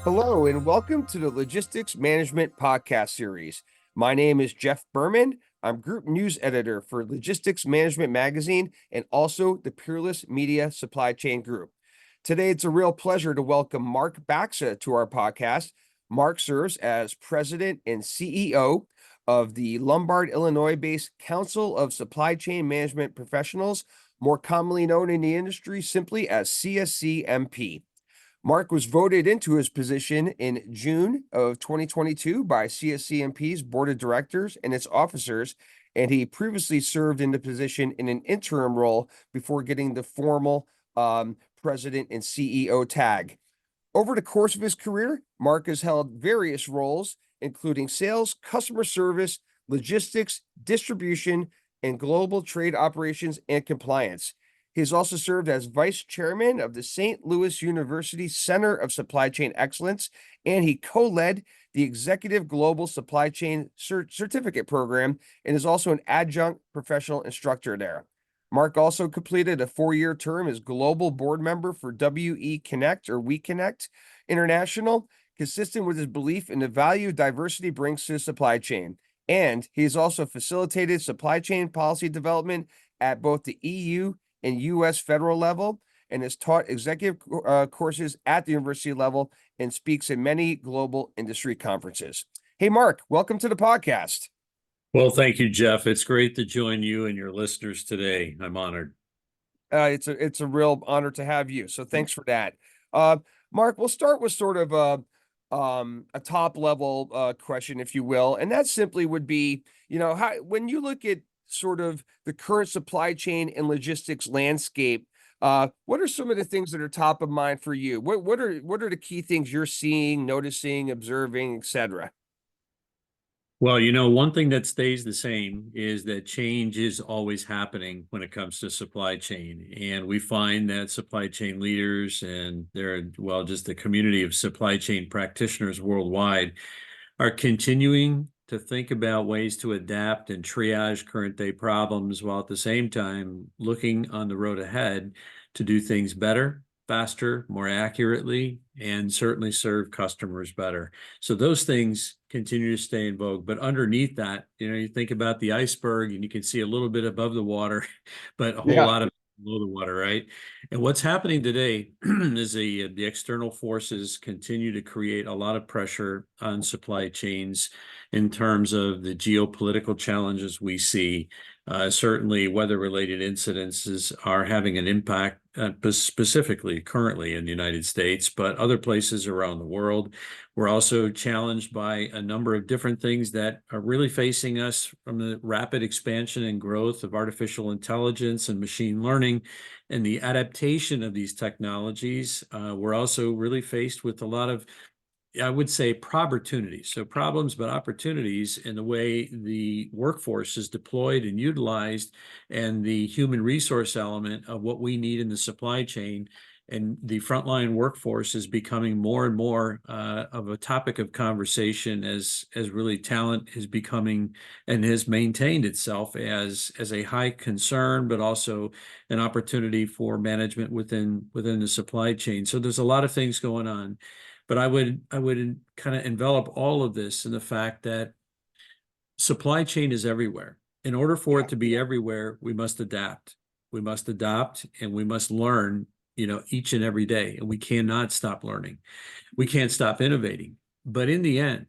Hello, and welcome to the Logistics Management Podcast Series. My name is Jeff Berman. I'm Group News Editor for Logistics Management Magazine and also the Peerless Media Supply Chain Group. Today, it's a real pleasure to welcome Mark Baxa to our podcast. Mark serves as President and CEO of the Lombard, Illinois-based Council of Supply Chain Management Professionals, more commonly known in the industry simply as CSCMP. Mark was voted into his position in June of 2022 by CSCMP's board of directors and its officers, and he previously served in the position in an interim role before getting the formal president and CEO tag. Over the course of his career, Mark has held various roles, including sales, customer service, logistics, distribution, and global trade operations and compliance. He has also served as vice chairman of the St. Louis University Center of Supply Chain Excellence, and he co-led the Executive Global Supply Chain Certificate Program and is also an adjunct professional instructor there. Mark also completed a 4-year term as global board member for WE Connect or We Connect International, consistent with his belief in the value diversity brings to the supply chain. And he has also facilitated supply chain policy development at both the EU and U.S. federal level, and has taught executive courses at the university level and speaks at many global industry conferences. Hey, Mark, welcome to the podcast. Well, thank you, Jeff. It's great to join you and your listeners today. I'm honored. It's a real honor to have you. So thanks for that. Mark, we'll start with sort of a top level question, if you will, and that simply would be, how when you look at sort of the current supply chain and logistics landscape, what are some of the things that are top of mind for you? What are the key things you're seeing, noticing, observing, etc.? Well, one thing that stays the same is that change is always happening when it comes to supply chain. And we find that supply chain leaders and just the community of supply chain practitioners worldwide are continuing to think about ways to adapt and triage current day problems while at the same time looking on the road ahead to do things better, faster, more accurately, and certainly serve customers better. So those things continue to stay in vogue. But underneath that, you think about the iceberg and you can see a little bit above the water, but a whole lot of below the water, right? And what's happening today is the external forces continue to create a lot of pressure on supply chains in terms of the geopolitical challenges we see. Certainly, weather-related incidences are having an impact, specifically currently in the United States, but other places around the world. We're also challenged by a number of different things that are really facing us from the rapid expansion and growth of artificial intelligence and machine learning and the adaptation of these technologies. We're also really faced with a lot of, I would say, opportunities. So problems, but opportunities in the way the workforce is deployed and utilized and the human resource element of what we need in the supply chain. And the frontline workforce is becoming more and more of a topic of conversation as really talent is becoming and has maintained itself as a high concern, but also an opportunity for management within the supply chain. So there's a lot of things going on. But I would kind of envelop all of this in the fact that supply chain is everywhere. In order for it to be everywhere, we must adapt. We must adopt and we must learn, each and every day. And we cannot stop learning. We can't stop innovating. But in the end,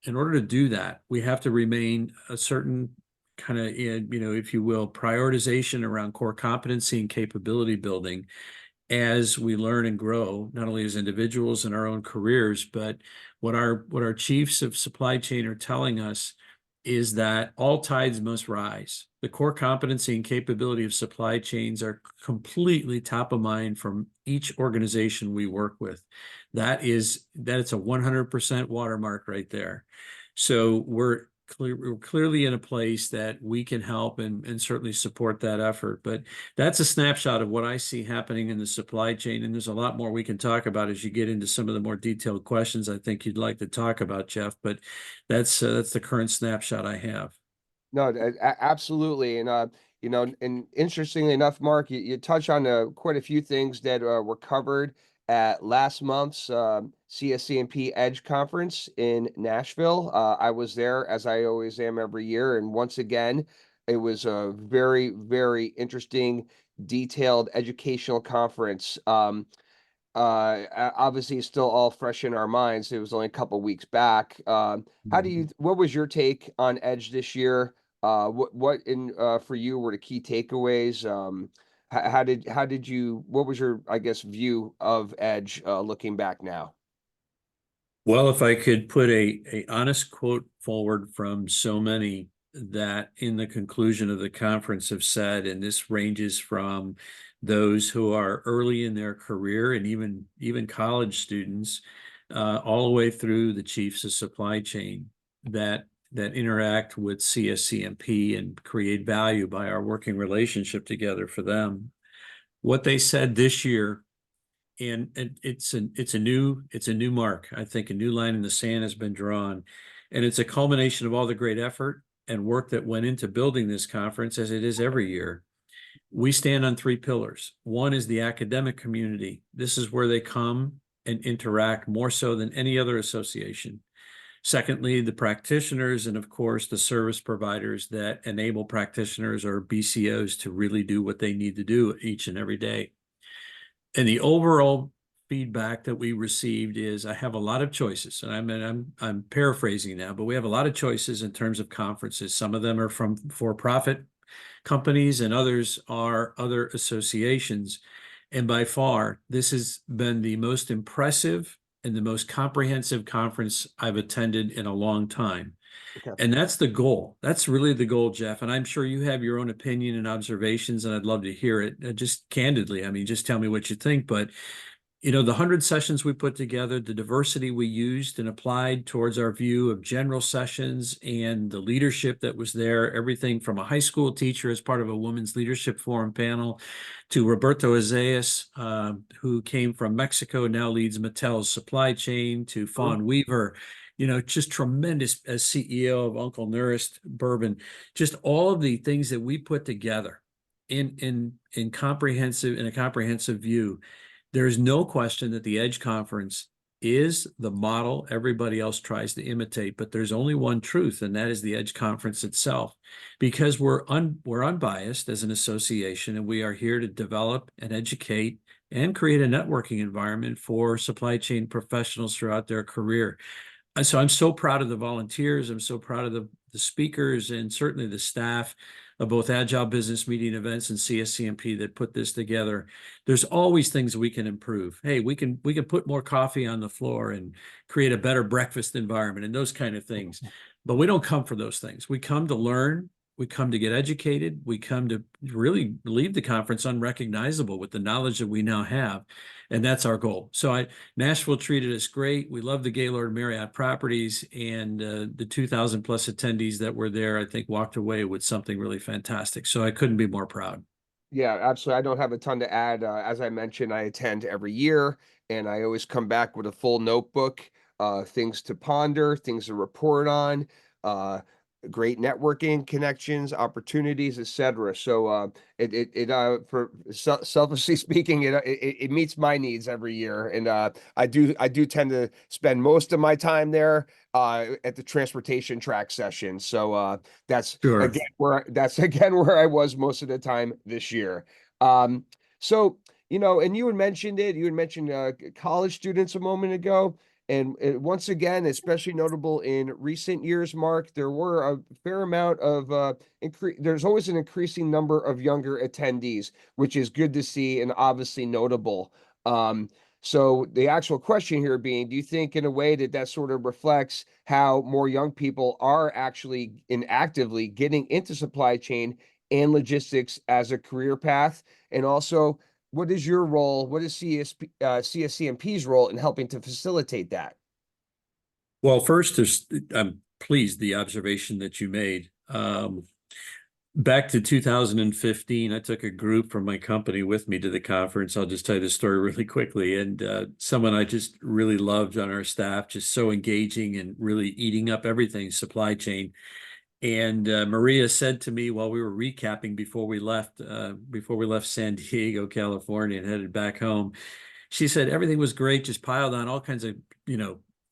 in order to do that, we have to remain a certain kind of, if you will, prioritization around core competency and capability building as we learn and grow, not only as individuals in our own careers, but what our chiefs of supply chain are telling us is that all tides must rise. The core competency and capability of supply chains are completely top of mind from each organization we work with. It's a 100% watermark right there. So we're clearly in a place that we can help and certainly support that effort. But that's a snapshot of what I see happening in the supply chain. And there's a lot more we can talk about as you get into some of the more detailed questions I think you'd like to talk about, Jeff. But that's the current snapshot I have. No, absolutely. And interestingly enough, Mark, you touch on quite a few things that were covered at last month's CSCMP Edge conference in Nashville. I was there as I always am every year. And once again, it was a very, very interesting, detailed educational conference. Obviously it's still all fresh in our minds. It was only a couple weeks back. What was your take on Edge this year? What in for you were the key takeaways? How did you, what was your, I guess, view of Edge looking back now? Well, if I could put a honest quote forward from so many that in the conclusion of the conference have said, and this ranges from those who are early in their career and even college students, all the way through the chiefs of supply chain that interact with CSCMP and create value by our working relationship together for them. What they said this year, and it's a new mark. I think a new line in the sand has been drawn, and it's a culmination of all the great effort and work that went into building this conference, as it is every year. We stand on three pillars. One is the academic community. This is where they come and interact more so than any other association. Secondly, the practitioners, and of course, the service providers that enable practitioners or BCOs to really do what they need to do each and every day. And the overall feedback that we received is I have a lot of choices, and I'm paraphrasing now, but we have a lot of choices in terms of conferences. Some of them are from for-profit companies, and others are other associations. And by far, this has been the most impressive and the most comprehensive conference I've attended in a long time. Okay. And that's the goal. That's really the goal, Jeff. And I'm sure you have your own opinion and observations, and I'd love to hear it. Just candidly, I mean, just tell me what you think. But the 100 sessions we put together, the diversity we used and applied towards our view of general sessions and the leadership that was there, everything from a high school teacher as part of a women's leadership forum panel to Roberto Azeas, who came from Mexico, now leads Mattel's supply chain, to Fawn Weaver, just tremendous as CEO of Uncle Nearest Bourbon, just all of the things that we put together in a comprehensive view. There is no question that the Edge Conference is the model everybody else tries to imitate, but there's only one truth, and that is the Edge Conference itself, because we're unbiased as an association, and we are here to develop and educate and create a networking environment for supply chain professionals throughout their career. So I'm so proud of the volunteers. I'm so proud of the speakers, and certainly the staff of both Agile Business Meeting Events and CSCMP that put this together. There's always things we can improve. Hey, we can put more coffee on the floor and create a better breakfast environment and those kind of things. But we don't come for those things. We come to learn. We come to get educated. We come to really leave the conference unrecognizable with the knowledge that we now have. And that's our goal. So Nashville treated us great. We love the Gaylord Marriott properties, and the 2,000 plus attendees that were there, I think, walked away with something really fantastic. So I couldn't be more proud. Yeah, absolutely. I don't have a ton to add. As I mentioned, I attend every year, and I always come back with a full notebook, things to ponder, things to report on, uh, great networking connections, opportunities, etc. So, for selfishly speaking, it meets my needs every year, and I do tend to spend most of my time there at the transportation track session. So that's Sure. again where I was most of the time this year. Um, so and you had mentioned it. You had mentioned college students a moment ago, and once again, especially notable in recent years, Mark, there were a fair amount of there's always an increasing number of younger attendees, which is good to see and obviously notable. So the actual question here being, do you think in a way that sort of reflects how more young people are actually and actively getting into supply chain and logistics as a career path? And also, what is your role? What is CSCMP's role in helping to facilitate that? Well, first, I'm pleased the observation that you made. Back to 2015, I took a group from my company with me to the conference. I'll just tell you the story really quickly. And someone I just really loved on our staff, just so engaging and really eating up everything supply chain. And Maria said to me while we were recapping before we left San Diego, California, and headed back home, She said everything was great, just piled on all kinds of,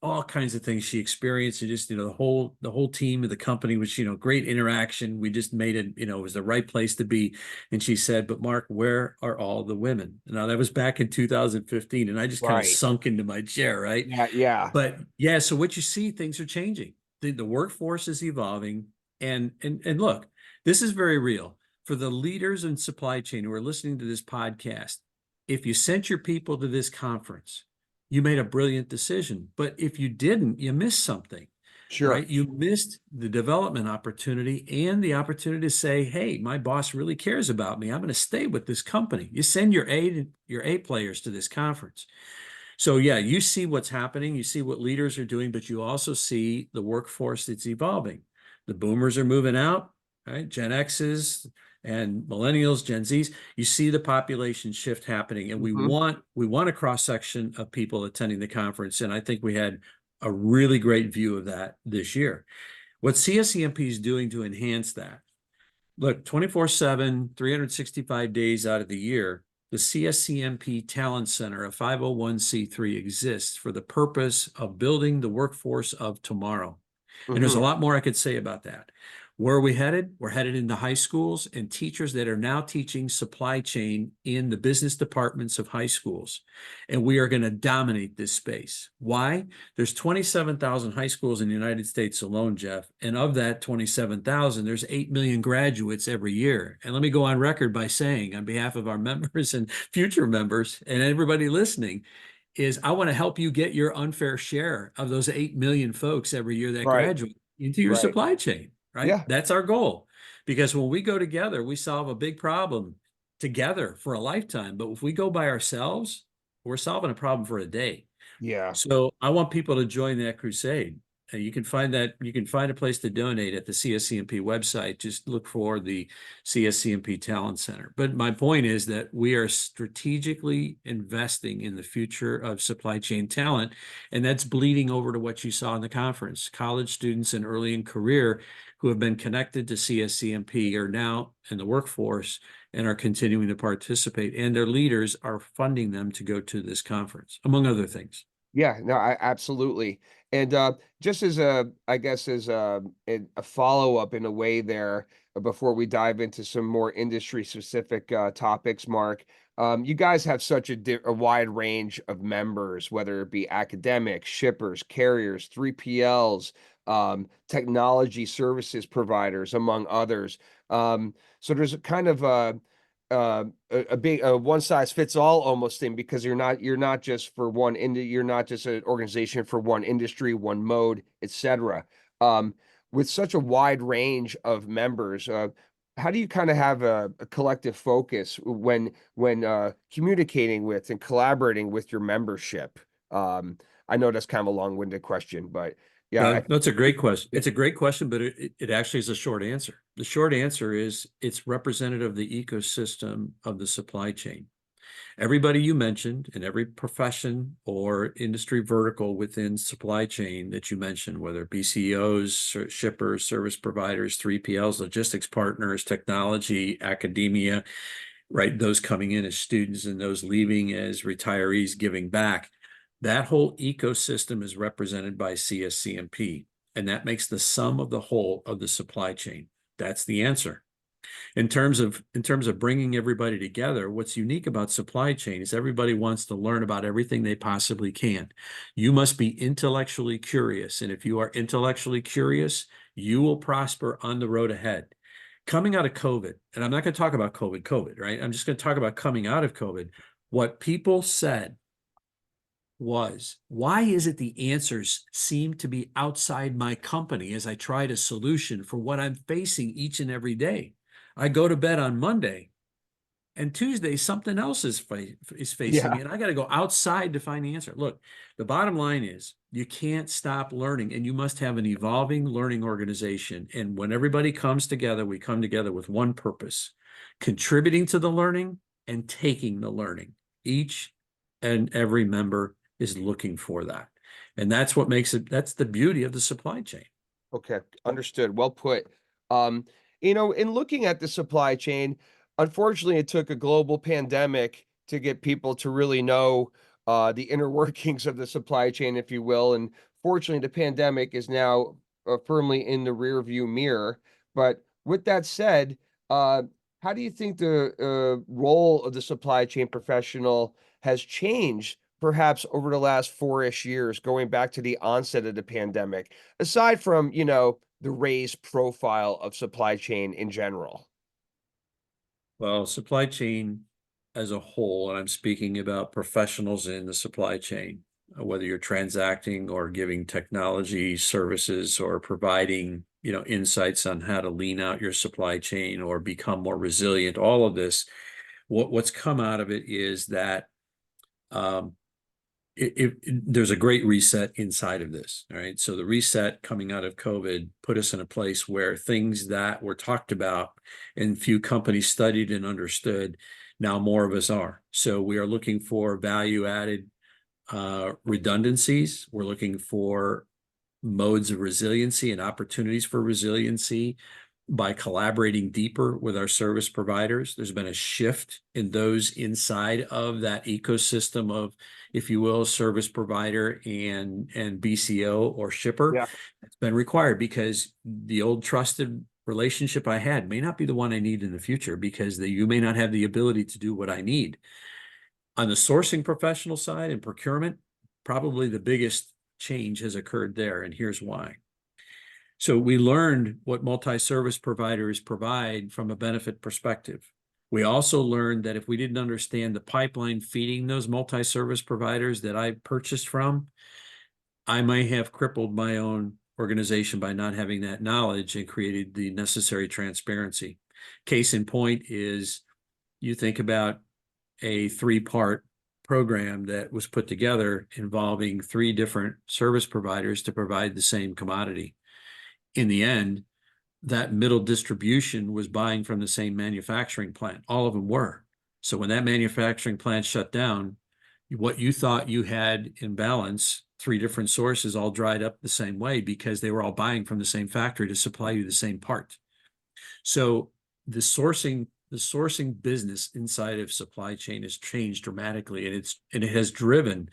all kinds of things she experienced. And just, the whole team of the company was, great interaction. We just made it, it was the right place to be. And she said, but Mark, where are all the women? Now that was back in 2015. And I just kind of Right. sunk into my chair, right? Yeah. Yeah. But yeah, so what you see, things are changing. The workforce is evolving. And look, this is very real. For the leaders in supply chain who are listening to this podcast, if you sent your people to this conference, you made a brilliant decision. But if you didn't, you missed something, Sure. right? You missed the development opportunity and the opportunity to say, hey, my boss really cares about me. I'm going to stay with this company. You send your A players to this conference. So yeah, you see what's happening, you see what leaders are doing, but you also see the workforce that's evolving. The boomers are moving out, right? Gen X's and millennials, Gen Z's. You see the population shift happening, and we Hmm. want a cross section of people attending the conference, and I think we had a really great view of that this year. What CSCMP is doing to enhance that, look, 24/7, 365 days out of the year, the CSCMP Talent Center, a 501(c)(3), exists for the purpose of building the workforce of tomorrow. And there's a Hmm. lot more I could say about that. Where are we headed? We're headed into high schools and teachers that are now teaching supply chain in the business departments of high schools. And we are going to dominate this space. Why? There's 27,000 high schools in the United States alone, Jeff. And of that 27,000, there's 8 million graduates every year. And let me go on record by saying, on behalf of our members and future members and everybody listening, is I want to help you get your unfair share of those 8 million folks every year that Right. graduate into your Right. supply chain, right? Yeah. That's our goal. Because when we go together, we solve a big problem together for a lifetime. But if we go by ourselves, we're solving a problem for a day. Yeah. So I want people to join that crusade. You can find a place to donate at the CSCMP website. Just look for the CSCMP Talent Center. But my point is that we are strategically investing in the future of supply chain talent, and that's bleeding over to what you saw in the conference. College students and early in career who have been connected to CSCMP are now in the workforce and are continuing to participate, and their leaders are funding them to go to this conference, among other things. Yeah, no, I absolutely. And just as I guess as a follow-up in a way there, before we dive into some more industry specific topics, Mark, you guys have such a wide range of members, whether it be academics, shippers, carriers, 3PLs, technology services providers, among others. So there's a kind of a big one size fits all almost thing, because you're not just for you're not just an organization for one industry, one mode, etc. um with such a wide range of members, how do you kind of have a collective focus when communicating with and collaborating with your membership? I know that's kind of a long-winded question, but yeah, That's a great question. yeah. It's a great question, but it actually is a short answer. The short answer is it's representative of the ecosystem of the supply chain. Everybody you mentioned in every profession or industry vertical within supply chain that you mentioned, whether BCOs, shippers, service providers, 3PLs, logistics partners, technology, academia, right? Those coming in as students and those leaving as retirees giving back. That whole ecosystem is represented by CSCMP, and that makes the sum of the whole of the supply chain. That's the answer. In terms of bringing everybody together, what's unique about supply chain is everybody wants to learn about everything they possibly can. You must be intellectually curious, and if you are intellectually curious, you will prosper on the road ahead. Coming out of COVID, and I'm not going to talk about COVID, right? I'm just going to talk about coming out of COVID. What people said was, why is it the answers seem to be outside my company as I tried a solution for what I'm facing each and every day? I go to bed on Monday, and Tuesday something else is facing Yeah. me, and I got to go outside to find the answer. Look, the bottom line is you can't stop learning, and you must have an evolving learning organization. And when everybody comes together, we come together with one purpose: contributing to the learning and taking the learning. Each and every member is looking for that. And that's what makes it, that's the beauty of the supply chain. Okay, understood. Well put. Um, in looking at the supply chain, unfortunately, it took a global pandemic to get people to really know the inner workings of the supply chain, if you will. And fortunately, the pandemic is now firmly in the rear view mirror. But with that said, uh, how do you think the role of the supply chain professional has changed perhaps over the last 4-ish years, going back to the onset of the pandemic, aside from, the raised profile of supply chain in general? Well, supply chain as a whole, and I'm speaking about professionals in the supply chain, whether you're transacting or giving technology services or providing, insights on how to lean out your supply chain or become more resilient, all of this, what's come out of it is that um, there's a great reset inside of this. All right. So the reset coming out of COVID put us in a place where things that were talked about and few companies studied and understood, now more of us are. So we are looking for value added redundancies. We're looking for modes of resiliency and opportunities for resiliency by collaborating deeper with our service providers. There's been a shift in those inside of that ecosystem of, if you will, service provider and BCO or shipper. Yeah. It's been required because the old trusted relationship I had may not be the one I need in the future, because you may not have the ability to do what I need. On the sourcing professional side and procurement, probably the biggest change has occurred there, and here's why. So we learned what multi-service providers provide from a benefit perspective. We also learned that if we didn't understand the pipeline feeding those multi-service providers that I purchased from, I might have crippled my own organization by not having that knowledge and created the necessary transparency. Case in point is, you think about a 3-part program that was put together involving 3 different service providers to provide the same commodity. In the end, that middle distribution was buying from the same manufacturing plant. All of them were. So when that manufacturing plant shut down, what you thought you had in balance, 3 different sources all dried up the same way, because they were all buying from the same factory to supply you the same part. So the sourcing business inside of supply chain has changed dramatically, and it has driven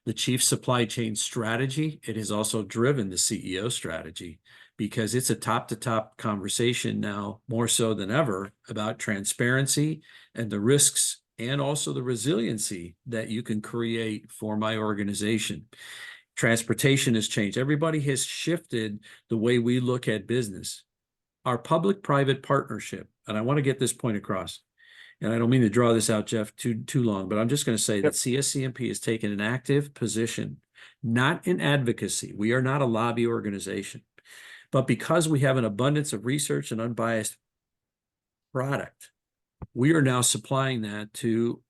the chief supply chain strategy. It has also driven the CEO strategy, because it's a top to top conversation now, more so than ever, about transparency and the risks and also the resiliency that you can create for my organization. Transportation has changed. Everybody has shifted the way we look at business. Our public-private partnership, and I want to get this point across, and I don't mean to draw this out, Jeff, too long, but I'm just going to say that CSCMP has taken an active position, not in advocacy. We are not a lobby organization, but because we have an abundance of research and unbiased product, we are now supplying that to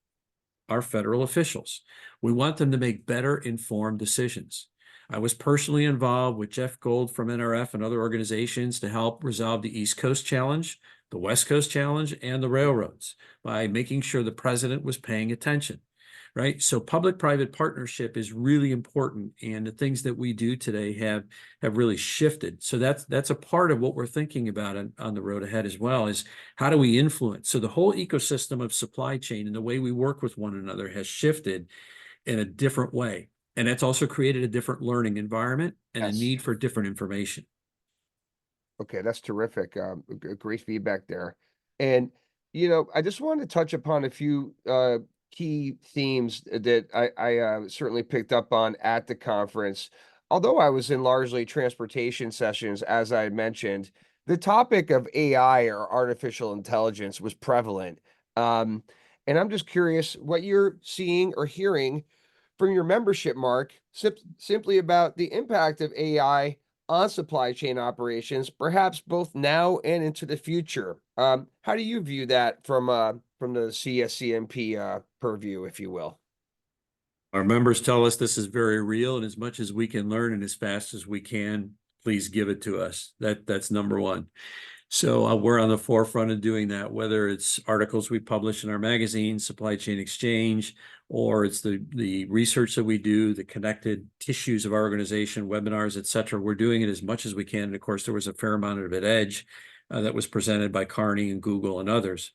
our federal officials. We want them to make better informed decisions. I was personally involved with Jeff Gold from NRF and other organizations to help resolve the East Coast Challenge, the West Coast Challenge, and the railroads by making sure the president was paying attention, right? So public-private partnership is really important, and the things that we do today have really shifted. So that's a part of what we're thinking about on the road ahead as well, is how do we influence? So the whole ecosystem of supply chain and the way we work with one another has shifted in a different way. And that's also created a different learning environment and a Yes. need for different information. Okay, that's terrific. Great feedback there. And, I just wanted to touch upon a few key themes that I certainly picked up on at the conference. Although I was in largely transportation sessions, as I mentioned, the topic of AI, or artificial intelligence, was prevalent. Um, and I'm just curious what you're seeing or hearing from your membership, Mark, simply about the impact of AI on supply chain operations, perhaps both now and into the future. How do you view that from the CSCMP purview, if you will? Our members tell us this is very real, and as much as we can learn and as fast as we can, please give it to us. That's number one. So we're on the forefront of doing that, whether it's articles we publish in our magazine, Supply Chain Exchange, or it's the research that we do, the connected tissues of our organization, webinars, et cetera. We're doing it as much as we can. And of course, there was a fair amount of it at Edge that was presented by Carney and Google and others.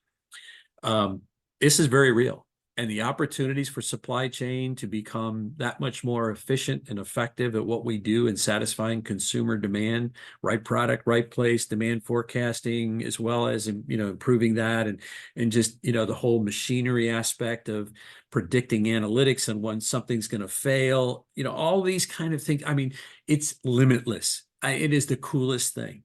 This is very real. and the opportunities for supply chain to become that much more efficient and effective at what we do in satisfying consumer demand, right product, right place, demand forecasting, as well as, improving that, and just, the whole machinery aspect of predicting analytics and when something's going to fail, all these kind of things. I mean, it's limitless. It is the coolest thing.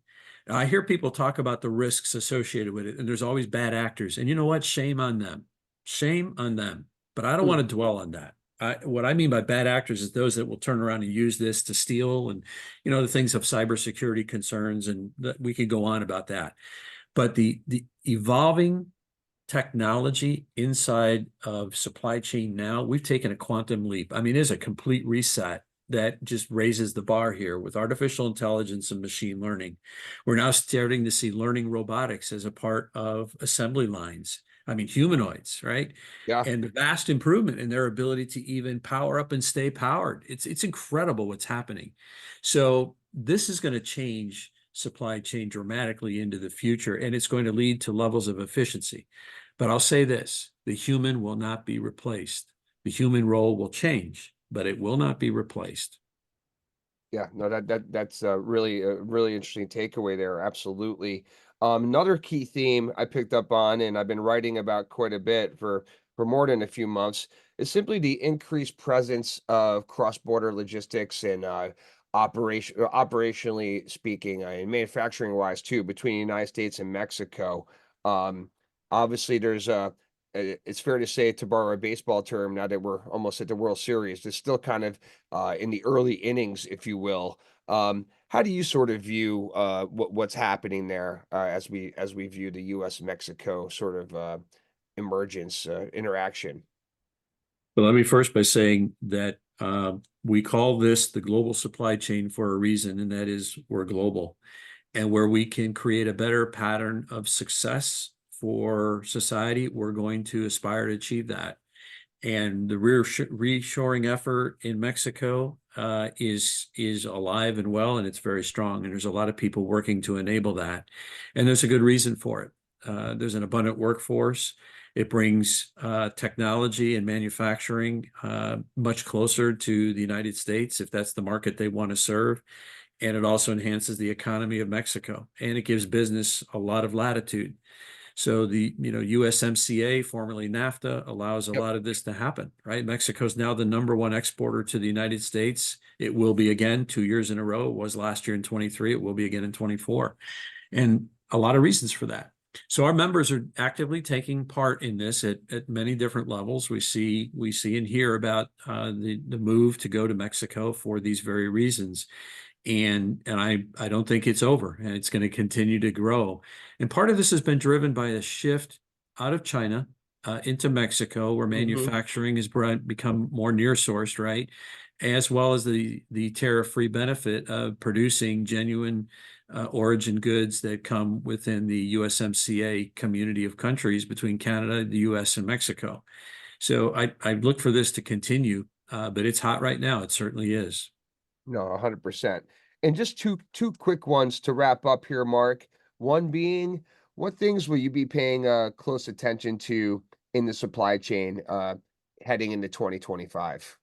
I hear people talk about the risks associated with it, and there's always bad actors. And you know what? Shame on them. Shame on them. But I don't want to dwell on that. What I mean by bad actors is those that will turn around and use this to steal, and, the things of cybersecurity concerns, and we could go on about that. But the evolving technology inside of supply chain now, we've taken a quantum leap. I mean, there's a complete reset that just raises the bar here with artificial intelligence and machine learning. We're now starting to see learning robotics as a part of assembly lines. I mean, humanoids, right? Yeah. And the vast improvement in their ability to even power up and stay powered. It's incredible what's happening. So this is going to change supply chain dramatically into the future, and it's going to lead to levels of efficiency. But I'll say this, the human will not be replaced. The human role will change, but it will not be replaced. Yeah, no, that's a really interesting takeaway there. Absolutely. Another key theme I picked up on, and I've been writing about quite a bit for more than a few months, is simply the increased presence of cross-border logistics and operationally speaking, and manufacturing wise too, between the United States and Mexico. Um, Obviously, it's fair to say, to borrow a baseball term, now that we're almost at the World Series, there's still kind of in the early innings, if you will. How do you sort of view what's happening there as we view the U.S. Mexico sort of emergence interaction? But let me first by saying that we call this the global supply chain for a reason, and that is we're global. And where we can create a better pattern of success for society, we're going to aspire to achieve that. And the reshoring effort in Mexico is alive and well, and it's very strong. And there's a lot of people working to enable that, and there's a good reason for it. There's an abundant workforce. It brings technology and manufacturing much closer to the United States, if that's the market they want to serve. And it also enhances the economy of Mexico, and it gives business a lot of latitude. So the USMCA, formerly NAFTA, allows a Yep. lot of this to happen, right? Mexico's now the #1 exporter to the United States. It will be again 2 years in a row. It was last year in 23. It will be again in 24. And a lot of reasons for that. So our members are actively taking part in this at many different levels. We see and hear about the move to go to Mexico for these very reasons. And I don't think it's over, and it's going to continue to grow. And part of this has been driven by a shift out of China into Mexico, where Hmm. manufacturing has become more near sourced, right? As well as the tariff-free benefit of producing genuine origin goods that come within the USMCA community of countries between Canada, the US, and Mexico. So I look for this to continue, but it's hot right now. It certainly is. No, 100%. And just two quick ones to wrap up here, Mark. One being, what things will you be paying close attention to in the supply chain heading into 2025?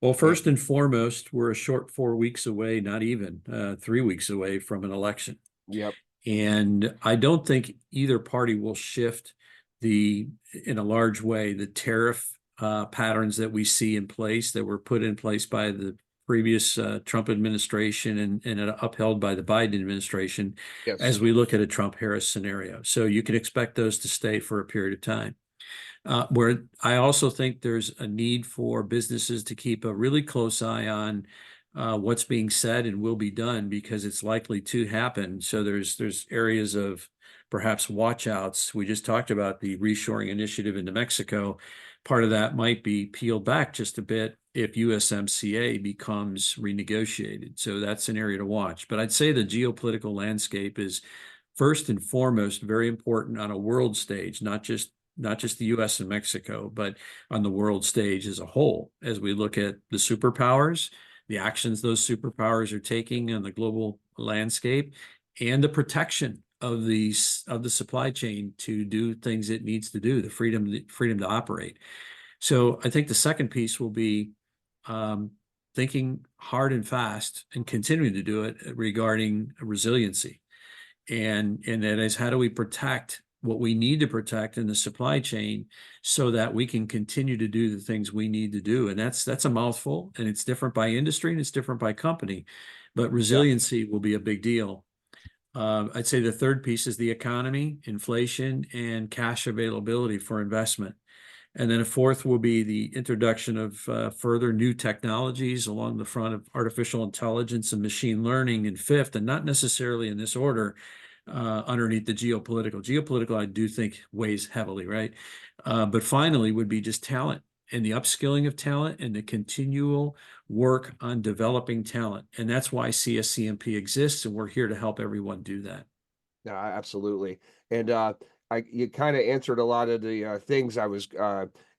Well, Yeah. first and foremost, we're a short 4 weeks away, not even 3 weeks away from an election. Yep. And I don't think either party will shift in a large way, the tariff patterns that we see in place that were put in place by the previous Trump administration and upheld by the Biden administration as Yes. we look at a Trump-Harris scenario. So you can expect those to stay for a period of time. Where I also think there's a need for businesses to keep a really close eye on what's being said and will be done, because it's likely to happen. So there's areas of perhaps watch outs. We just talked about the reshoring initiative into Mexico. Part of that might be peeled back just a bit if USMCA becomes renegotiated. So that's an area to watch. But I'd say the geopolitical landscape is first and foremost very important on a world stage, not just the US and Mexico, but on the world stage as a whole, as we look at the superpowers, the actions those superpowers are taking on the global landscape, and the protection of the supply chain to do things it needs to do, the freedom to operate. So I think the second piece will be thinking hard and fast and continuing to do it regarding resiliency. And that is, how do we protect what we need to protect in the supply chain so that we can continue to do the things we need to do? And that's a mouthful, and it's different by industry and it's different by company, but Yeah. resiliency will be a big deal. I'd say the third piece is the economy, inflation, and cash availability for investment. And then a fourth will be the introduction of further new technologies along the front of artificial intelligence and machine learning. And fifth, and not necessarily in this order, underneath the geopolitical. Geopolitical, I do think, weighs heavily, right? But finally would be just talent and the upskilling of talent and the continual work on developing talent. And that's why CSCMP exists, and we're here to help everyone do that. Yeah, absolutely. And you kind of answered a lot of the things I was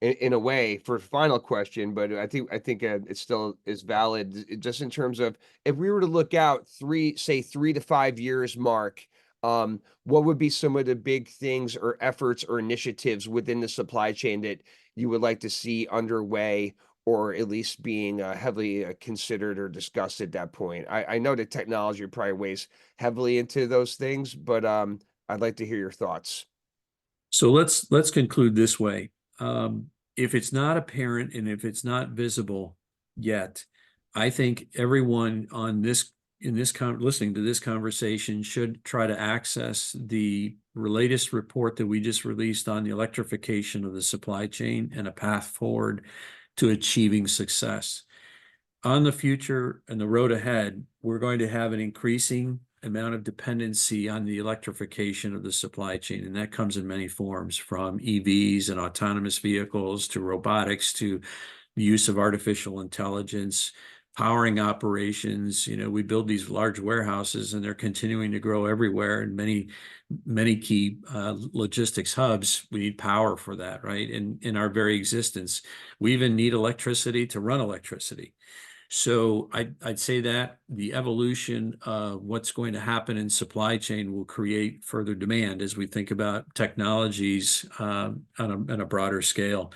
in a way for final question, but I think it still is valid just in terms of if we were to look out say 3 to 5 years, Mark, what would be some of the big things or efforts or initiatives within the supply chain that you would like to see underway or at least being heavily considered or discussed at that point? I know that technology probably weighs heavily into those things, but I'd like to hear your thoughts. So let's conclude this way. If it's not apparent and if it's not visible yet, I think everyone on this listening to this conversation should try to access the latest report that we just released on the electrification of the supply chain and a path forward to achieving success. On the future and the road ahead, we're going to have an increasing amount of dependency on the electrification of the supply chain. And that comes in many forms, from EVs and autonomous vehicles to robotics to the use of artificial intelligence, powering operations. You know, we build these large warehouses and they're continuing to grow everywhere. And many key logistics hubs, we need power for that, right? In our very existence, we even need electricity to run electricity. So I'd say that the evolution of what's going to happen in supply chain will create further demand as we think about technologies on a broader scale.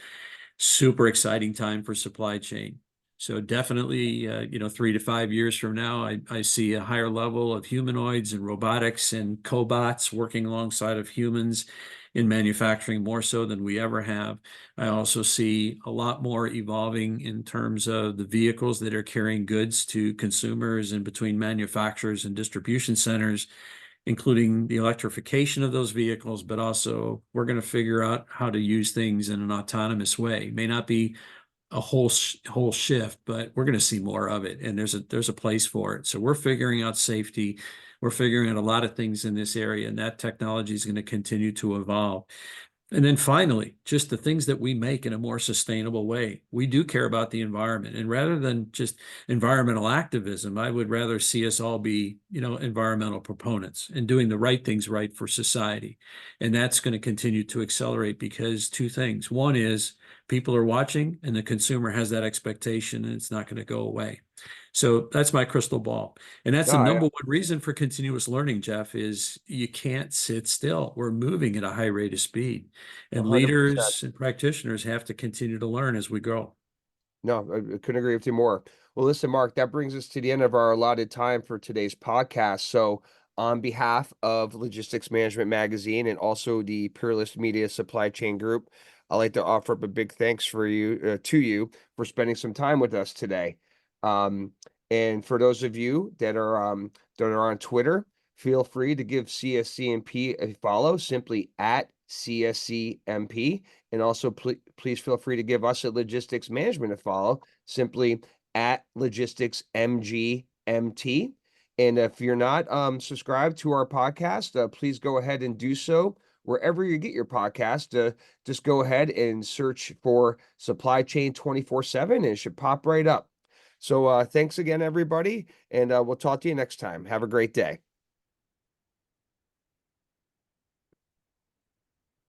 Super exciting time for supply chain. So definitely, 3 to 5 years from now, I see a higher level of humanoids and robotics and cobots working alongside of humans in manufacturing, more so than we ever have. I also see a lot more evolving in terms of the vehicles that are carrying goods to consumers and between manufacturers and distribution centers, including the electrification of those vehicles, but also we're going to figure out how to use things in an autonomous way. It may not be a whole shift, but we're going to see more of it, and there's a place for it. So we're figuring out safety. We're figuring out a lot of things in this area, and that technology is going to continue to evolve. And then finally, just the things that we make in a more sustainable way. We do care about the environment. And rather than just environmental activism, I would rather see us all be, environmental proponents and doing the right things right for society. And that's going to continue to accelerate because two things. One is people are watching and the consumer has that expectation and it's not going to go away. So that's my crystal ball. And that's the Yeah, number one reason for continuous learning, Jeff, is you can't sit still. We're moving at a high rate of speed. And 100%. leaders and practitioners have to continue to learn as we grow. No, I couldn't agree with you more. Well, listen, Mark, that brings us to the end of our allotted time for today's podcast. So, on behalf of Logistics Management Magazine and also the Peerless Media Supply Chain Group, I'd like to offer up a big thanks to you for spending some time with us today. Um, and for those of you that are on Twitter, feel free to give CSCMP a follow, simply at CSCMP. And also, please feel free to give us at Logistics Management a follow, simply at Logistics MGMT. And if you're not subscribed to our podcast, please go ahead and do so wherever you get your podcast. Just go ahead and search for Supply Chain 24/7, and it should pop right up. So thanks again, everybody, and we'll talk to you next time. Have a great day.